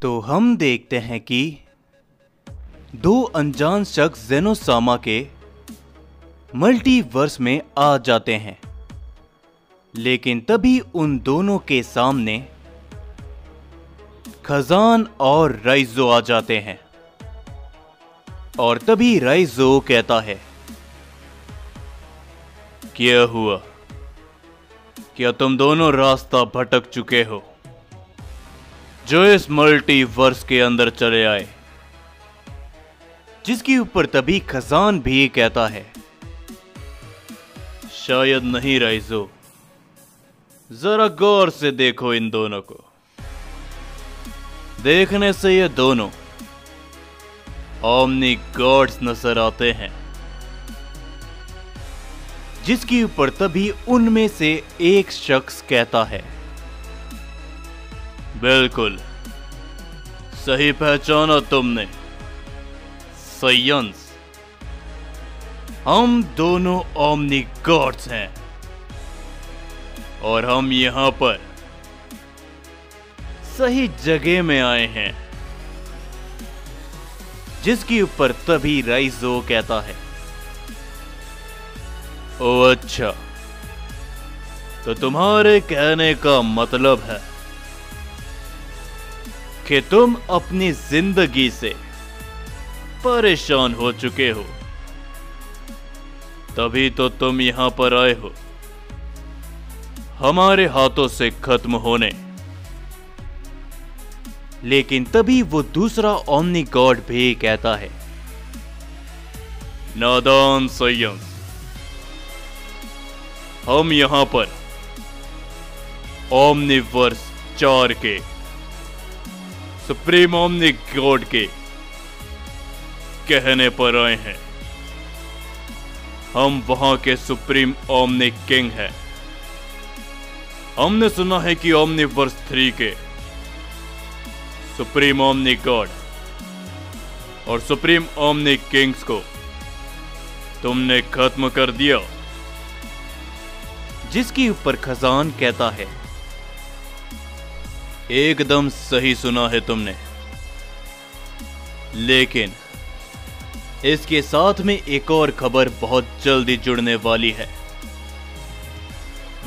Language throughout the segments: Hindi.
तो हम देखते हैं कि दो अनजान शख्स जेनोसामा के मल्टीवर्स में आ जाते हैं, लेकिन तभी उन दोनों के सामने खजान और राइजो आ जाते हैं। और तभी राइजो कहता है, क्या हुआ? क्या तुम दोनों रास्ता भटक चुके हो जो इस मल्टीवर्स के अंदर चले आए? जिसके ऊपर तभी खजान भी कहता है, शायद नहीं राइजो, जरा गौर से देखो इन दोनों को। देखने से ये दोनों ओमनी गॉड्स नजर आते हैं। जिसके ऊपर तभी उनमें से एक शख्स कहता है, बिल्कुल सही पहचाना तुमने साइंस, हम दोनों ओमनी गॉड्स हैं और हम यहां पर सही जगह में आए हैं। जिसके ऊपर तभी राइजो कहता है, ओ अच्छा, तो तुम्हारे कहने का मतलब है कि तुम अपनी जिंदगी से परेशान हो चुके हो, तभी तो तुम यहां पर आए हो हमारे हाथों से खत्म होने। लेकिन तभी वो दूसरा ओमनी गॉड भी कहता है, नादान साइंस, हम यहां पर ओमनीवर्स 4 के सुप्रीम ओमनी गॉड के कहने पर आए हैं। हम वहां के सुप्रीम ओमनी किंग हैं। हमने सुना है कि ओमनीवर्स 3 के सुप्रीम ओमनी गॉड और सुप्रीम ओमनी किंग्स को तुमने खत्म कर दिया। जिसके ऊपर खजान कहता है, एकदम सही सुना है तुमने, लेकिन इसके साथ में एक और खबर बहुत जल्दी जुड़ने वाली है।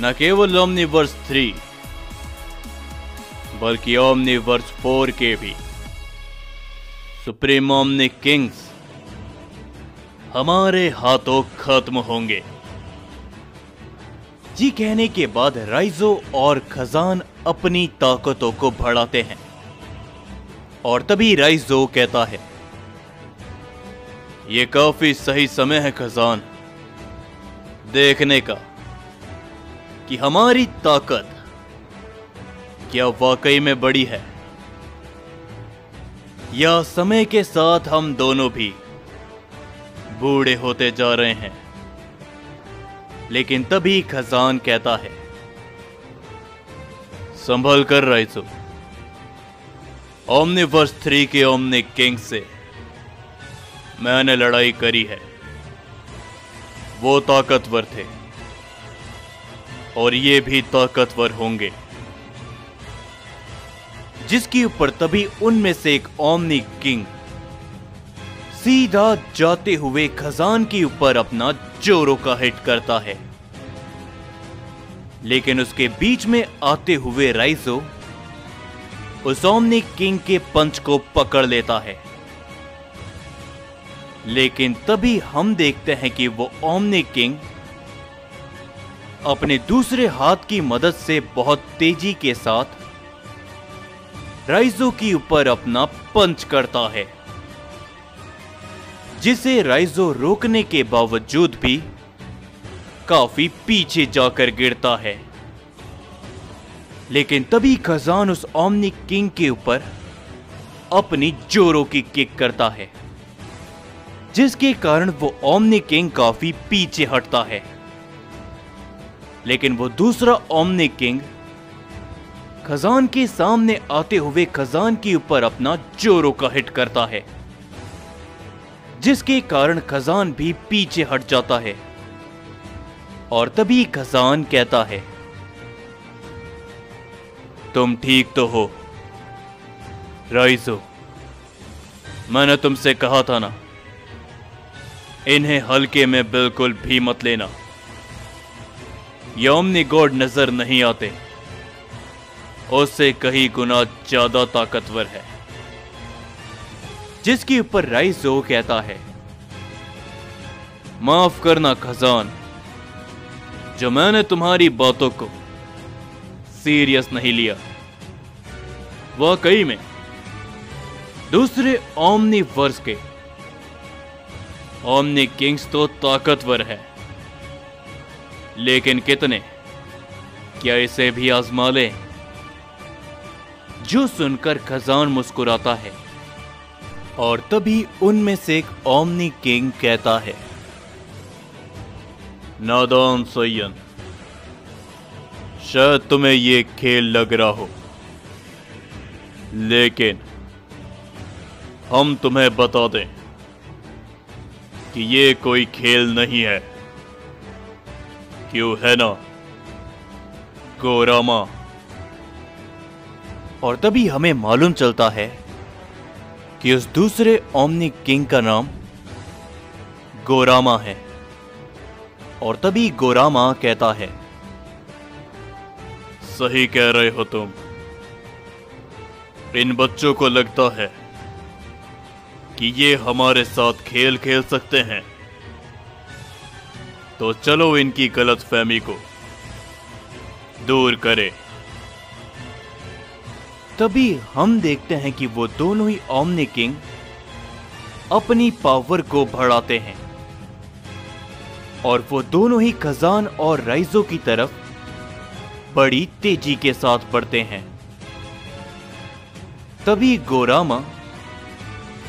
न केवल ओमनीवर्स 3 बल्कि ओमनीवर्स 4 के भी सुप्रीम ओमनी किंग्स हमारे हाथों खत्म होंगे। जी कहने के बाद राइजो और खजान अपनी ताकतों को बढ़ाते हैं। और तभी राइजो कहता है, यह काफी सही समय है खजान, देखने का कि हमारी ताकत क्या वाकई में बड़ी है, या समय के साथ हम दोनों भी बूढ़े होते जा रहे हैं। लेकिन तभी खजान कहता है, संभल कर राइजो, ओमनीवर्स 3 के ओमनी किंग से मैंने लड़ाई करी है। वो ताकतवर थे और ये भी ताकतवर होंगे। जिसके ऊपर तभी उनमें से एक ओमनी किंग सीधा जाते हुए खजान के ऊपर अपना जोरों का हिट करता है। लेकिन उसके बीच में आते हुए राइजो उस ओमनी किंग के पंच को पकड़ लेता है। लेकिन तभी हम देखते हैं कि वो ओमनी किंग अपने दूसरे हाथ की मदद से बहुत तेजी के साथ राइजो के ऊपर अपना पंच करता है, जिसे राइजो रोकने के बावजूद भी काफी पीछे जाकर गिरता है। लेकिन तभी खजान उस ओमनी किंग के ऊपर अपनी जोरों की किक करता है, जिसके कारण वो ओमनी किंग काफी पीछे हटता है। लेकिन वो दूसरा ओमनी किंग खजान के सामने आते हुए खजान के ऊपर अपना जोरों का हिट करता है, जिसके कारण खजान भी पीछे हट जाता है। और तभी खजान कहता है, तुम ठीक तो हो? राइजो, मैंने तुमसे कहा था ना, इन्हें हल्के में बिल्कुल भी मत लेना। ये ओमनी गॉड नजर नहीं आते, उससे कहीं गुना ज्यादा ताकतवर है। जिसके ऊपर राइजो कहता है, माफ करना खजान, जो मैंने तुम्हारी बातों को सीरियस नहीं लिया। वाकई में दूसरे ओमनी वर्स के ओमनी किंग्स तो ताकतवर है, लेकिन कितने, क्या इसे भी आजमा ले? जो सुनकर खजान मुस्कुराता है और तभी उनमें से एक ओमनी किंग कहता है, नादान सैयन, शायद तुम्हें ये खेल लग रहा हो, लेकिन हम तुम्हें बता दें कि ये कोई खेल नहीं है। क्यों है ना गोरामा? और तभी हमें मालूम चलता है कि उस दूसरे ओमनी किंग का नाम गोरामा है। और तभी गोरामा कहता है, सही कह रहे हो तुम, इन बच्चों को लगता है कि ये हमारे साथ खेल खेल सकते हैं, तो चलो इनकी गलतफहमी को दूर करें। तभी हम देखते हैं कि वो दोनों ही ओमनी किंग अपनी पावर को बढ़ाते हैं और वो दोनों ही खजान और राइजो की तरफ बड़ी तेजी के साथ बढ़ते हैं। तभी गोरामा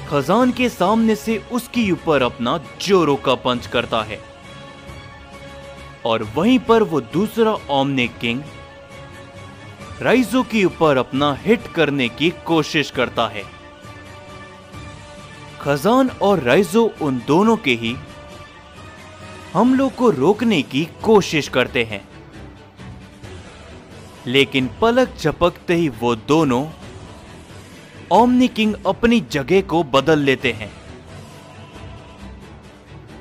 खजान के सामने से उसके ऊपर अपना जोरों का पंच करता है और वहीं पर वो दूसरा ओमनी किंग राइजो के ऊपर अपना हिट करने की कोशिश करता है। खजान और राइजो उन दोनों के ही हमलों को रोकने की कोशिश करते हैं, लेकिन पलक झपकते ही वो दोनों ओमनी किंग अपनी जगह को बदल लेते हैं।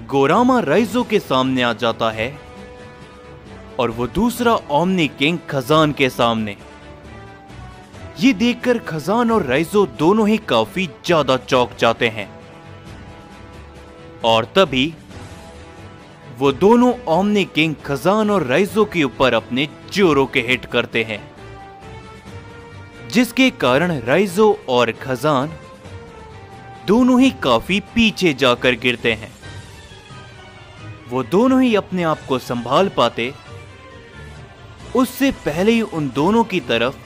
गोरामा राइजो के सामने आ जाता है और वो दूसरा ओमनी किंग खजान के सामने। ये देखकर खजान और राइजो दोनों ही काफी ज्यादा चौंक जाते हैं और तभी वो दोनों ओमनी किंग खजान और राइजो के ऊपर अपने जोरों के हिट करते हैं, जिसके कारण राइजो और खजान दोनों ही काफी पीछे जाकर गिरते हैं। वो दोनों ही अपने आप को संभाल पाते उससे पहले ही उन दोनों की तरफ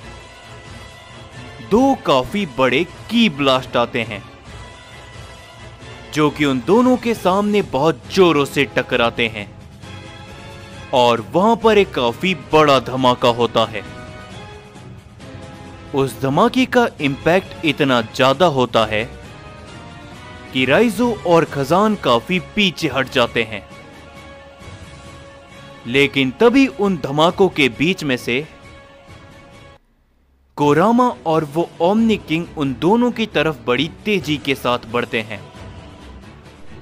दो काफी बड़े की ब्लास्ट आते हैं, जो कि उन दोनों के सामने बहुत जोरों से टकराते हैं और वहां पर एक काफी बड़ा धमाका होता है। उस धमाके का इंपैक्ट इतना ज्यादा होता है कि राइजो और खजान काफी पीछे हट जाते हैं, लेकिन तभी उन धमाकों के बीच में से गोरामा और वो ओमनी किंग उन दोनों की तरफ बड़ी तेजी के साथ बढ़ते हैं,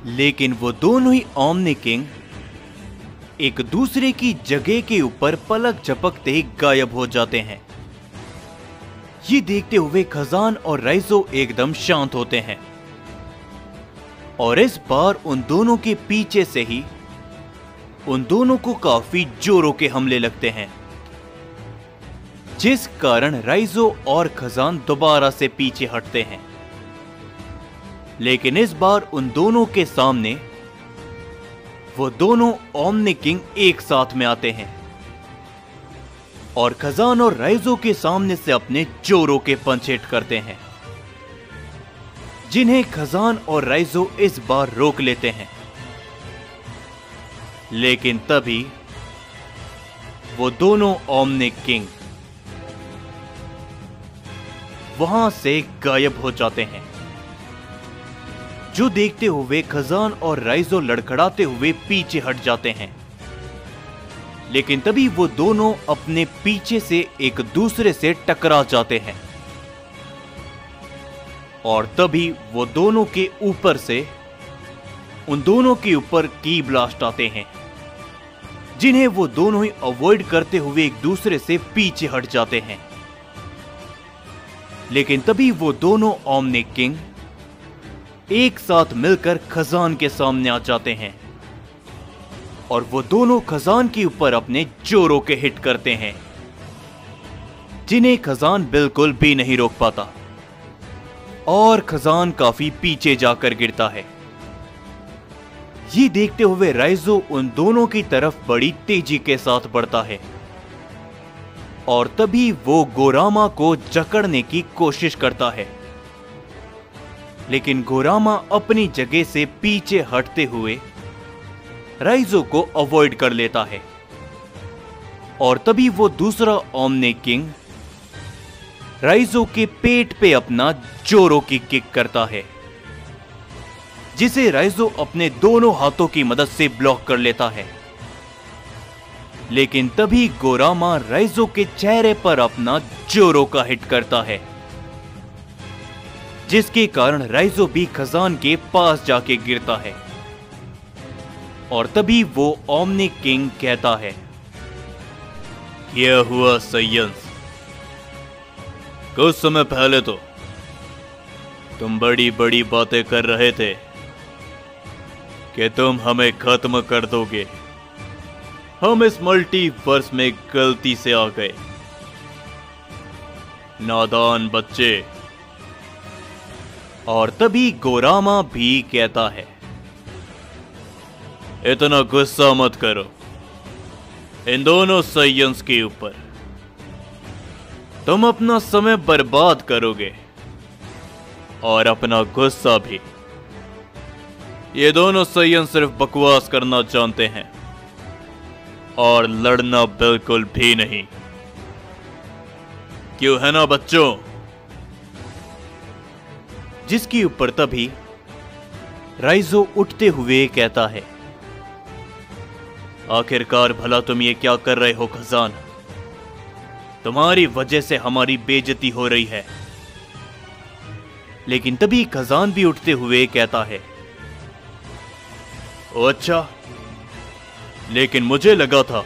लेकिन वो दोनों ही ओमनी किंग एक दूसरे की जगह के ऊपर पलक झपकते ही गायब हो जाते हैं। ये देखते हुए खजान और राइजो एकदम शांत होते हैं और इस बार उन दोनों के पीछे से ही उन दोनों को काफी जोरों के हमले लगते हैं, जिस कारण राइजो और खजान दोबारा से पीछे हटते हैं। लेकिन इस बार उन दोनों के सामने वो दोनों ओमनी किंग एक साथ में आते हैं और खजान और राइजो के सामने से अपने जोरों के पंच हिट करते हैं, जिन्हें खजान और राइजो इस बार रोक लेते हैं। लेकिन तभी वो दोनों ओमनी किंग वहां से गायब हो जाते हैं, जो देखते हुए खजान और राइजो लड़खड़ाते हुए पीछे हट जाते हैं। लेकिन तभी वो दोनों अपने पीछे से एक दूसरे से टकरा जाते हैं और तभी वो दोनों के ऊपर से उन दोनों के ऊपर की ब्लास्ट आते हैं, जिन्हें वो दोनों ही अवॉइड करते हुए एक दूसरे से पीछे हट जाते हैं। लेकिन तभी वो दोनों ओमनी किंग एक साथ मिलकर खजान के सामने आ जाते हैं और वो दोनों खजान के ऊपर अपने जोरों के हिट करते हैं, जिन्हें खजान बिल्कुल भी नहीं रोक पाता और खजान काफी पीछे जाकर गिरता है। ये देखते हुए राइजो उन दोनों की तरफ बड़ी तेजी के साथ बढ़ता है और तभी वो गोरामा को जकड़ने की कोशिश करता है, लेकिन गोरामा अपनी जगह से पीछे हटते हुए राइजो को अवॉइड कर लेता है और तभी वो दूसरा ओमनी किंग राइजो के पेट पे अपना जोरों की किक करता है, जिसे राइजो अपने दोनों हाथों की मदद से ब्लॉक कर लेता है। लेकिन तभी गोरामा राइजो के चेहरे पर अपना जोरों का हिट करता है, जिसके कारण राइजो भी खजान के पास जाके गिरता है और तभी वो ओमनी किंग कहता है, यह हुआ साइंस। कुछ समय पहले तो तुम बड़ी बड़ी बातें कर रहे थे कि तुम हमें खत्म कर दोगे। हम इस मल्टीवर्स में गलती से आ गए, नादान बच्चे। और तभी गोरामा भी कहता है, इतना गुस्सा मत करो इन दोनों साइंस के ऊपर, तुम अपना समय बर्बाद करोगे और अपना गुस्सा भी। ये दोनों साइंस सिर्फ बकवास करना जानते हैं और लड़ना बिल्कुल भी नहीं, क्यों है ना बच्चों? जिसके ऊपर तभी राइजो उठते हुए कहता है, आखिरकार भला तुम ये क्या कर रहे हो खजान? तुम्हारी वजह से हमारी बेइज्जती हो रही है। लेकिन तभी खजान भी उठते हुए कहता है, ओ अच्छा, लेकिन मुझे लगा था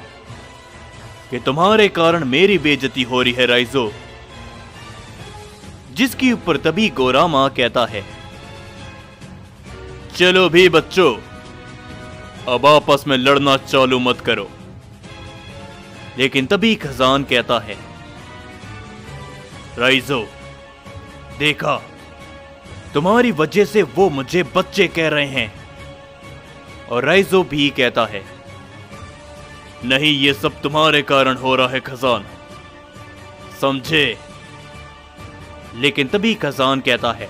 कि तुम्हारे कारण मेरी बेइज्जती हो रही है राइजो। जिसके ऊपर तभी गोरामा कहता है, चलो भी बच्चों, अब आपस में लड़ना चालू मत करो। लेकिन तभी खजान कहता है, राइजो देखा, तुम्हारी वजह से वो मुझे बच्चे कह रहे हैं। और राइजो भी कहता है, नहीं, ये सब तुम्हारे कारण हो रहा है खजान, समझे? लेकिन तभी खजान कहता है,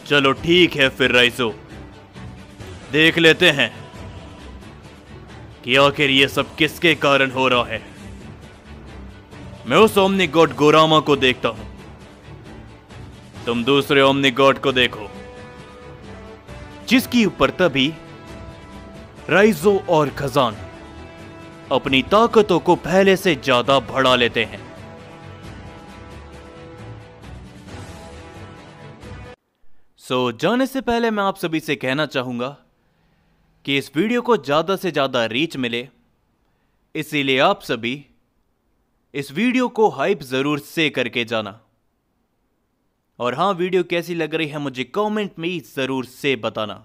चलो ठीक है फिर राइजो, देख लेते हैं कि आखिर ये सब किसके कारण हो रहा है। मैं उस ओमनी गॉड गोरामा को देखता हूं, तुम दूसरे ओमनी गॉड को देखो। जिसकी ऊपर तभी राइजो और खजान अपनी ताकतों को पहले से ज्यादा बढ़ा लेते हैं। जाने से पहले मैं आप सभी से कहना चाहूंगा कि इस वीडियो को ज्यादा से ज्यादा रीच मिले, इसीलिए आप सभी इस वीडियो को हाइप जरूर से करके जाना। और हां, वीडियो कैसी लग रही है मुझे कमेंट में जरूर से बताना।